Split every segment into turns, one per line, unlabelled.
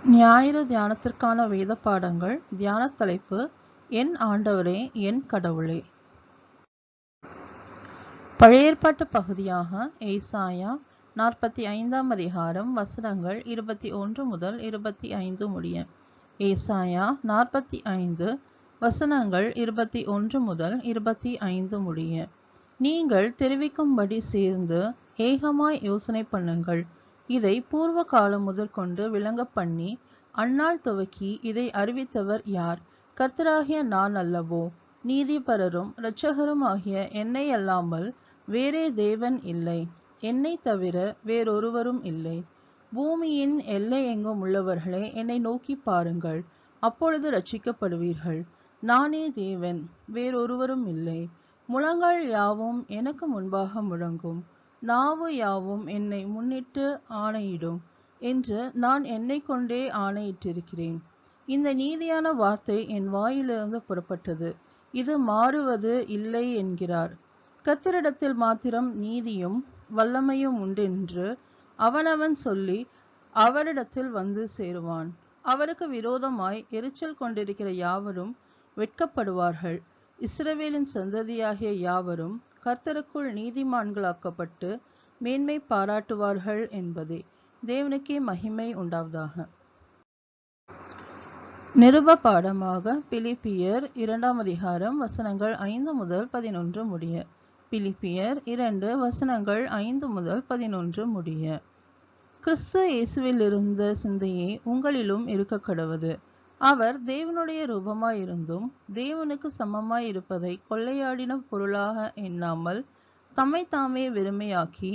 ஞாயிறு தியானத்திற்கான வேத பாடங்கள். தியான தலைப்பு: என் ஆண்டவரே, என் கடவுளே. பழைய ஏற்பாட்டு பகுதியாக ஏசாயா 45ஆம் அதிகாரம் வசனங்கள் 21 முதல் 25 முடிய. ஏசாயா 45 வசனங்கள் 21 முதல் 25 முடிய. நீங்கள் தெரிவிக்கும்படி சேர்ந்து ஏகமாய் யோசனை பண்ணுங்கள். இதை பூர்வ காலம் முதற்கொண்டு விளங்க பண்ணி அந்நாள் துவக்கி இதை அறிவித்தவர் யார்? கர்த்தராகிய நான் அல்லவோ? நீதிபரரும் இரட்சகரும் ஆகிய என்னை அல்லாமல் வேறே தேவன் இல்லை. என்னை தவிர வேறொருவரும் இல்லை. பூமியின் எல்லை எங்கும் உள்ளவர்களே, என்னை நோக்கி பாருங்கள், அப்பொழுது ரட்சிக்கப்படுவீர்கள். நானே தேவன், வேறொருவரும் இல்லை. முழங்கால் யாவும் எனக்கு முன்பாக முழங்கும், நாவு யாவும் என்னை முன்னிட்டு ஆணையிடும் என்று நான் என்னை கொண்டே ஆணையிட்டிருக்கிறேன். இந்த நீதியான வார்த்தை என் வாயிலிருந்து புறப்பட்டது, இது மாறுவது இல்லை என்கிறார். கர்த்தரிடத்தில் மாத்திரம் நீதியும் வல்லமையும் உண்டென்று அவனவன் சொல்லி அவரிடத்தில் வந்து சேருவான். அவருக்கு விரோதமாய் எரிச்சல் கொண்டிருக்கிற யாவரும் வெட்கப்படுவார்கள். இஸ்ரவேலின் சந்ததியாகிய யாவரும் கர்த்தருக்குள் நீதிமான்களாக்கப்பட்டு மேன்மை பாராட்டுவார்கள் என்பதே. தேவனுக்கே மகிமை உண்டாவதாக. நிருப பாடமாக பிலிப்பியர் 2ஆம் அதிகாரம் வசனங்கள் 5 முதல் 11 முடிய. பிலிப்பியர் 2 வசனங்கள் 5 முதல் 11 முடிய. கிறிஸ்து இயேசுவில் இருந்த சிந்தையே உங்களிலும் இருக்க கடவது. அவர் தேவனுடைய ரூபமாயிருந்தும் தேவனுக்கு சமமாய் இருப்பதை கொள்ளையாடின பொருளாக எண்ணாமல் தம்மை தாமே வெறுமையாக்கி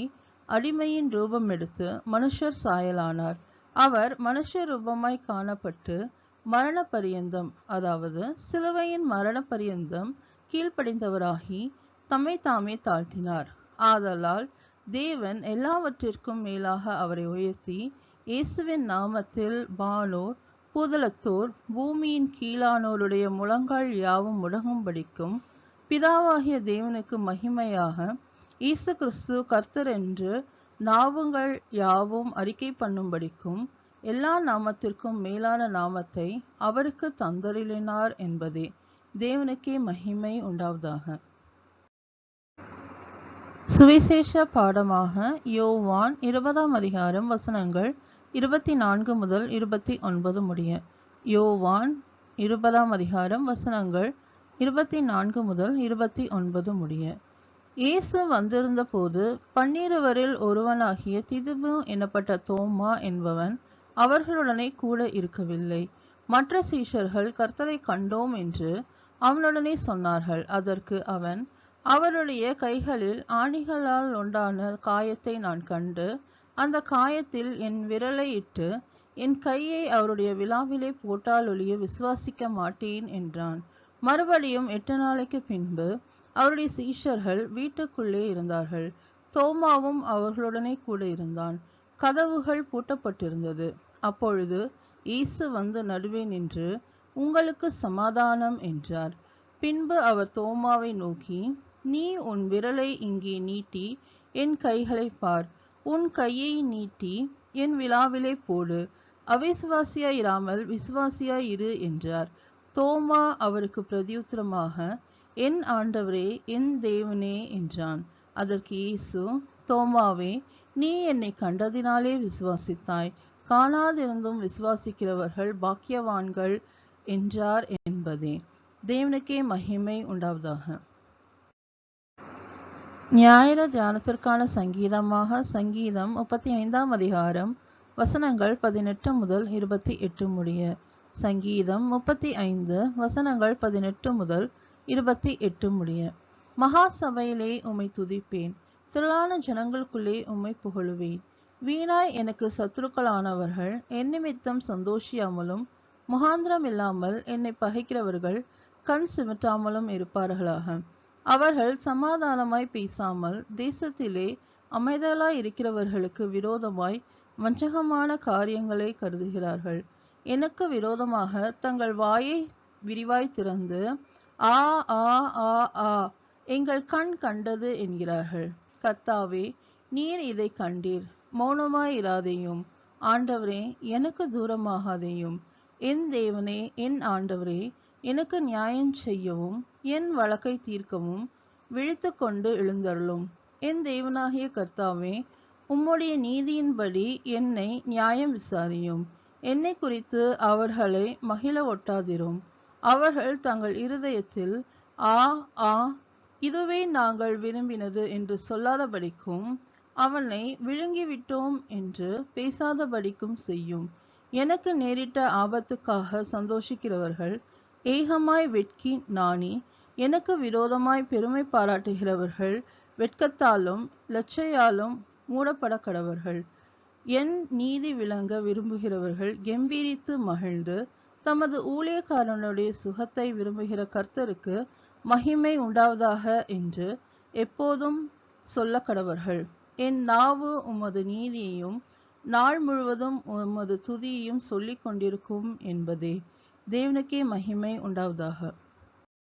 அடிமையின் ரூபம் எடுத்து மனுஷர் சாயலானார். அவர் மனுஷ ரூபமாய் காணப்பட்டு மரண பரியந்தம், அதாவது சிலுவையின் மரண பரியந்தம் கீழ்ப்படிந்தவராகி தம்மை தாமே தாழ்த்தினார். ஆதலால் தேவன் எல்லாவற்றிற்கும் மேலாக அவரை உயர்த்தி இயேசுவின் நாமத்தில் வானோர் பூதலத்தோர் பூமியின் கீழானோருடைய முழங்கால் யாவும் முடங்கும்படிக்கும் பிதாவாகிய தேவனுக்கு மகிமையாக இயேசு கிறிஸ்து கர்த்தர் என்று நாவுங்கள் யாவும் அறிக்கை பண்ணும்படிக்கும் எல்லா நாமத்திற்கும் மேலான நாமத்தை அவருக்கு தந்தருளினார் என்பதே. தேவனுக்கே மகிமை உண்டாவதாக. சுவிசேஷ பாடமாக யோவான் 20ஆம் அதிகாரம் வசனங்கள் 24 முதல் 29 முடிய. யோவான் 20ஆம் அதிகாரம் வசனங்கள் 24 முதல் 29 முடிய. இயேசு வந்திருந்த போது 12 ஒருவனாகிய திதுமு எனப்பட்ட தோமா என்பவன் அவர்களுடனே கூட இருக்கவில்லை. மற்ற சீஷர்கள் கர்த்தரை கண்டோம் என்று அவனுடனே சொன்னார்கள். அதற்கு அவன், அவருடைய கைகளில் ஆணிகளால் உண்டான காயத்தை நான் கண்டு அந்த காயத்தில் என் விரலை இட்டு என் கையை அவருடைய விலாவிலே போட்டாலொழிய விசுவாசிக்க மாட்டேன் என்றான். மறுபடியும் 8 நாளைக்கு பின்பு அவருடைய சீஷர்கள் வீட்டுக்குள்ளே இருந்தார்கள். தோமாவும் அவர்களுடனே கூட இருந்தான். கதவுகள் பூட்டப்பட்டிருந்தது. அப்பொழுது இயேசு வந்து நடுவே நின்று, உங்களுக்கு சமாதானம் என்றார். பின்பு அவர் தோமாவை நோக்கி, நீ உன் விரலை இங்கே நீட்டி என் கைகளை பார், உன் கையை நீட்டி என் விலாவிலே போடு, அவிசுவாசியாயிராமல் விசுவாசியாயிரு என்றார். தோமா அவருக்கு பிரதியுத்தரமாக, என் ஆண்டவரே, என் தேவனே என்றான். அதற்கு இயேசு, தோமாவே, நீ என்னை கண்டதினாலே விசுவாசித்தாய், காணாதிருந்தும் விசுவாசிக்கிறவர்கள் பாக்கியவான்கள் என்றார் என்பதே. தேவனுக்கே மகிமை உண்டாவதாக. ஞாயிறு தியானத்திற்கான சங்கீதமாக சங்கீதம் 35ஆம் அதிகாரம் வசனங்கள் 18 முதல் 28 முடிய. சங்கீதம் 35 வசனங்கள் 18 முதல் 28 முடிய. மகா சபையிலே உம்மை துதிப்பேன், திரளான ஜனங்களுக்குள்ளே உம்மை புகழுவேன். வீணாய் எனக்கு சத்துருக்களானவர்கள் என் நிமித்தம் சந்தோஷியாமலும் முகாந்திரம் இல்லாமல் என்னை பகைக்கிறவர்கள் கண் சிமிட்டாமலும் இருப்பார்களாக. அவர்கள் சமாதானமாய் பேசாமல் தேசத்திலே அமைதலாய் இருக்கிறவர்களுக்கு விரோதமாய் வஞ்சகமான காரியங்களை கருதுகிறார்கள். எனக்கு விரோதமாக தங்கள் வாயை விரிவாய் திறந்து ஆ ஆ ஆ ஆ எங்கள் கண் கண்டது என்கிறார்கள். கர்த்தாவே, நீர் இதை கண்டீர், மௌனமாய் இராதேயும். ஆண்டவரே, எனக்கு தூரமாகாதேயும். என் தேவனே, என் ஆண்டவரே, எனக்கு நியாயம் செய்யவும் என் வழக்கை தீர்க்கவும் விழித்துக்கொண்டு எழுந்தருளும். என் தேவனாகிய கர்த்தாவே, உம்முடைய நீதியின்படி என்னை நியாயம் விசாரியும். என்னை குறித்து அவர்களை மகிழ ஒட்டாதிரும். அவர்கள் தங்கள் இருதயத்தில், ஆ ஆ, இதுவே நாங்கள் விரும்பினது என்று சொல்லாதபடிக்கும், அவனை விழுங்கிவிட்டோம் என்று பேசாதபடிக்கும் செய்யும். எனக்கு நேரிட்ட ஆபத்துக்காக சந்தோஷிக்கிறவர்கள் ஏகமாய் வெட்கி நாணி, எனக்கு விரோதமாய் பெருமை பாராட்டுகிறவர்கள் வெட்கத்தாலும் லச்சையாலும் மூடப்பட கடவர்கள். என் நீதி விளங்க விரும்புகிறவர்கள் கெம்பீரித்து மகிழ்ந்து, தமது ஊழியக்காரனுடைய சுகத்தை விரும்புகிற கர்த்தருக்கு மகிமை உண்டாவதாக என்று எப்போதும் சொல்ல கடவர்கள். என் நாவு உமது நீதியையும் நாள் முழுவதும் உமது துதியையும் சொல்லிக் கொண்டிருக்கும் என்பதே. தேவனுக்கே மகிமை உண்டாவதாக.